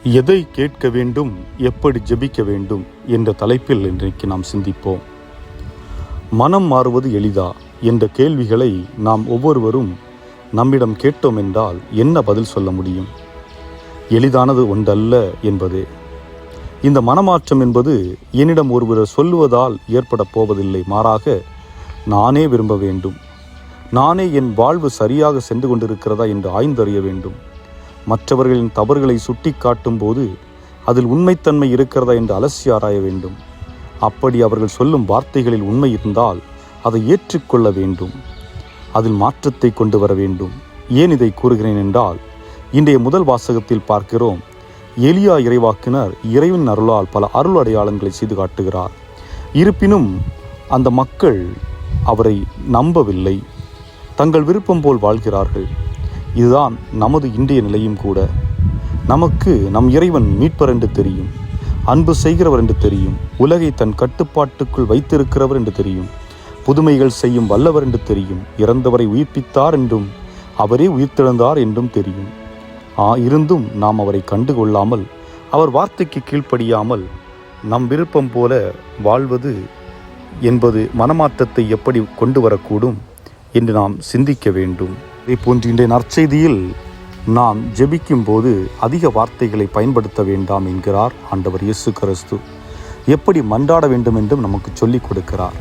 எதை கேட்க வேண்டும், எப்படி ஜெபிக்க வேண்டும் என்ற தலைப்பில் இன்றைக்கு நாம் சிந்திப்போம். மனம் மாறுவது எளிதா என்ற கேள்விகளை நாம் ஒவ்வொருவரும் நம்மிடம் கேட்டோம் என்றால் என்ன பதில் சொல்ல முடியும்? எளிதானது ஒன்றல்ல என்பதே. இந்த மனமாற்றம் என்பது என்னிடம் ஒருவர் சொல்லுவதால் ஏற்பட போவதில்லை. மாறாக நானே விரும்ப வேண்டும். நானே என் வாழ்வு சரியாக சென்று கொண்டிருக்கிறதா என்று ஆய்ந்தறிய வேண்டும். மற்றவர்களின் தவறுகளை சுட்டி காட்டும் போது அதில் உண்மைத்தன்மை இருக்கிறதா என்று அலசி ஆராய வேண்டும். அப்படி அவர்கள் சொல்லும் வார்த்தைகளில் உண்மை இருந்தால் அதை ஏற்றுக்கொள்ள வேண்டும். அதில் மாற்றத்தை கொண்டு வர வேண்டும். ஏன் இதை கூறுகிறேன் என்றால், இன்றைய முதல் வாசகத்தில் பார்க்கிறோம், எலியா இறைவாக்கினர் இறைவன் அருளால் பல அருள் அடையாளங்களை செய்து காட்டுகிறார். இருப்பினும் அந்த மக்கள் அவரை நம்பவில்லை. தங்கள் விருப்பம் போல் வாழ்கிறார்கள். இதுதான் நமது இன்றைய நிலையும் கூட. நமக்கு நம் இறைவன் மீட்பர் என்று தெரியும், அன்பு செய்கிறவர் என்று தெரியும், உலகை தன் கட்டுப்பாட்டுக்குள் வைத்திருக்கிறவர் என்று தெரியும், புதுமைகள் செய்யும் வல்லவர் என்று தெரியும், இறந்தவரை உயிர்ப்பித்தார் என்றும் அவரே உயிர்த்தெழுந்தார் என்றும் தெரியும். இருந்தும் நாம் அவரை கண்டுகொள்ளாமல், அவர் வார்த்தைக்கு கீழ்ப்படியாமல் நம் விருப்பம் போல வாழ்வது என்பது மனமாற்றத்தை எப்படி கொண்டு வரக்கூடும் என்று நாம் சிந்திக்க வேண்டும். இதே போன்று இன்றைய நற்செய்தியில் நாம் ஜெபிக்கும் போது அதிக வார்த்தைகளை பயன்படுத்த வேண்டாம் என்கிறார் ஆண்டவர் இயேசு கிறிஸ்து. எப்படி மன்றாட வேண்டும் என்றும் நமக்கு சொல்லிக் கொடுக்கிறார்.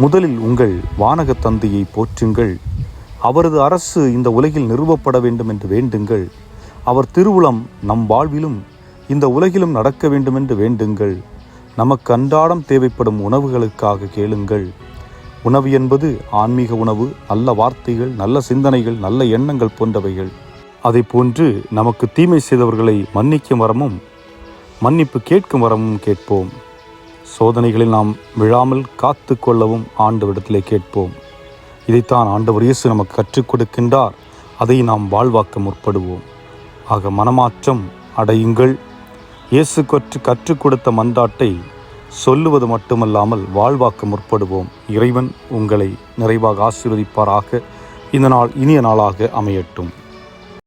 முதலில் உங்கள் வானக தந்தையை போற்றுங்கள், அவரது அரசு இந்த உலகில் நிறுவப்பட வேண்டும் என்று வேண்டுங்கள், அவர் திருவுளம் நம் வாழ்விலும் இந்த உலகிலும் நடக்க வேண்டும் என்று வேண்டுங்கள், நமக்கு அன்றாடம் தேவைப்படும் உணவுகளுக்காக கேளுங்கள். உணவு என்பது ஆன்மீக உணவு, நல்ல வார்த்தைகள், நல்ல சிந்தனைகள், நல்ல எண்ணங்கள் போன்றவைகள். அதை போன்று நமக்கு தீமை செய்தவர்களை மன்னிக்கும் வரமும் மன்னிப்பு கேட்கும் வரமும் கேட்போம். சோதனைகளில் நாம் விழாமல் காத்து கொள்ளவும் ஆண்டவரிடத்திலே கேட்போம். இதைத்தான் ஆண்டவர் இயேசு நமக்கு கற்றுக் கொடுக்கின்றார். அதை நாம் வாழ்வாக்க முற்படுவோம். ஆக மனமாற்றம் அடையுங்கள். இயேசு கற்றுக் கொடுத்த மன்றாட்டை சொல்லுவது மட்டுமல்லாமல் வாழ்வாக்க முற்படுவோம். இறைவன் உங்களை நிறைவாக ஆசீர்வதிப்பாராக. இந்த நாள் இனிய நாளாக அமையட்டும்.